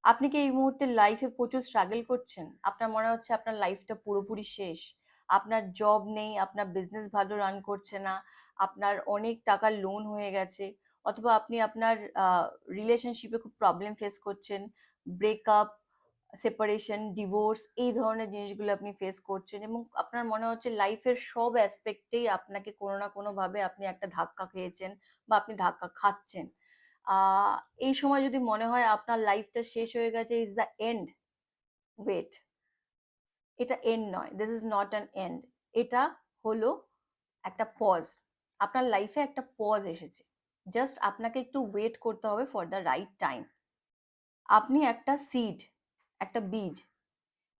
আপনি কি এই মুহূর্তে লাইফে প্রচুর স্ট্রাগল করছেন? আপনার মনে হচ্ছে আপনার লাইফটা পুরোপুরি শেষ। আপনার জব নেই, আপনার বিজনেস ভালো রান করছে না, আপনার অনেক টাকার লোন হয়ে গেছে, অথবা আপনি আপনার রিলেশনশিপে খুব প্রবলেম ফেস করছেন, ব্রেকআপ, সেপারেশন, ডিভোর্স, এই ধরনের জিনিসগুলো আপনি ফেস করছেন এবং আপনার মনে হচ্ছে লাইফের সব অ্যাসপেক্টেই আপনাকে কোনো না কোনোভাবে আপনি একটা ধাক্কা খেয়েছেন বা আপনি ধাক্কা খাচ্ছেন। আহ এই সময় যদি মনে হয় আপনার লাইফটা শেষ হয়ে গেছে, ইজ দ্য এন্ড, ওয়েট, এটা এন্ড নয়, this is not an end. এটা হলো একটা পজ। আপনার লাইফে একটা পজ এসেছে, জাস্ট আপনাকে একটু ওয়েট করতে হবে ফর দ্য রাইট টাইম। আপনি একটা সিড, একটা বীজ,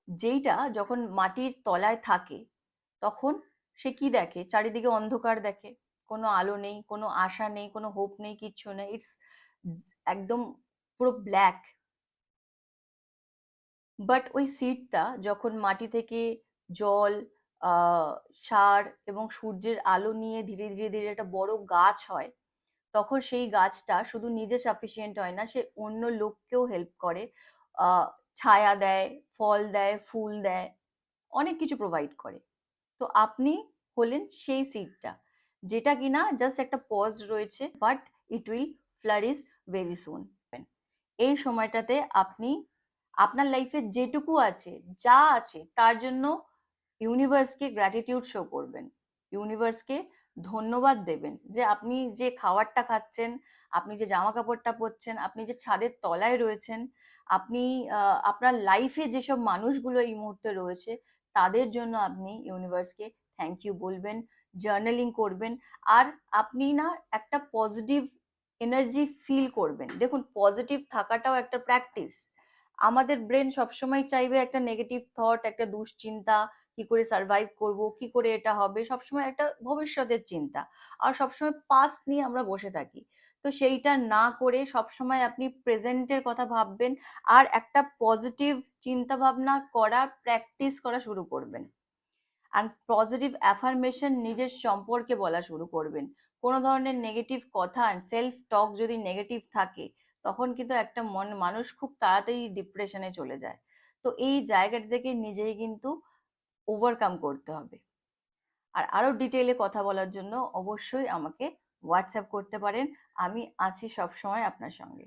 যেইটা যখন মাটির তলায় থাকে তখন সে কি দেখে? চারিদিকে অন্ধকার দেখে, কোনো আলো নেই, কোনো আশা নেই, কোনো হোপ নেই, কিচ্ছু নেই, ইটস একদম পুরো ব্ল্যাক। বাট ওই সিডটা যখন মাটি থেকে জল, আহ, সার এবং সূর্যের আলো নিয়ে ধীরে ধীরে ধীরে একটা বড় গাছ হয়, তখন সেই গাছটা শুধু নিজে সাফিসিয়েন্ট হয় না, সে অন্য লোককেও হেল্প করে, আহ, ছায়া দেয়, ফল দেয়, ফুল দেয়, অনেক কিছু প্রোভাইড করে। তো আপনি হলেন সেই সিডটা, যেটা কিনা জাস্ট একটা পজ রয়েছে, but it will flourish very soon. এই সময়টাতে আপনি আপনার লাইফে যেটুকু আছে, যা আছে, তার জন্য ইউনিভার্সকে গ্র্যাটিটিউড শো করবেন, ইউনিভার্সকে ধন্যবাদ দেবেন যে আপনি যে খাবারটা খাচ্ছেন, আপনি যে জামা কাপড়টা পরছেন, আপনি যে ছাদের তলায় রয়েছেন, আপনি আপনার লাইফে যেসব মানুষগুলো এই মুহূর্তে রয়েছে, তাদের জন্য আপনি ইউনিভার্সকে থ্যাংক ইউ বলবেন, জার্নালিং করবেন। আর আপনি না একটা পজিটিভ এনার্জি ফিল করবেন। দেখুন, পজিটিভ থাকাটাও একটা প্র্যাকটিস। আমাদের ব্রেন সবসময় চাইবে একটা নেগেটিভ থট, একটা দুশ্চিন্তা, কি করে সার্ভাইভ করব, কি করে এটা হবে, সবসময় একটা ভবিষ্যতের চিন্তা, আর সবসময় পাস্ট নিয়ে আমরা বসে থাকি। তো সেইটা না করে সবসময় আপনি প্রেজেন্টের কথা ভাববেন, আর একটা পজিটিভ চিন্তা ভাবনা করা প্র্যাকটিস করা শুরু করবেন। আর পজিটিভ অ্যাফার্মেশন নিজের সম্পর্কে বলা শুরু করবেন। কোনো ধরনের নেগেটিভ কথা, সেলফ টক যদি নেগেটিভ থাকে, তখন কিন্তু একটা মানুষ খুব তাড়াতাড়ি ডিপ্রেশনে চলে যায়। তো এই জায়গাটা থেকে নিজেই কিন্তু ওভারকাম করতে হবে। আর আরো ডিটেইলে কথা বলার জন্য অবশ্যই আমাকে হোয়াটসঅ্যাপ করতে পারেন। আমি আছি সব সময় আপনার সঙ্গে।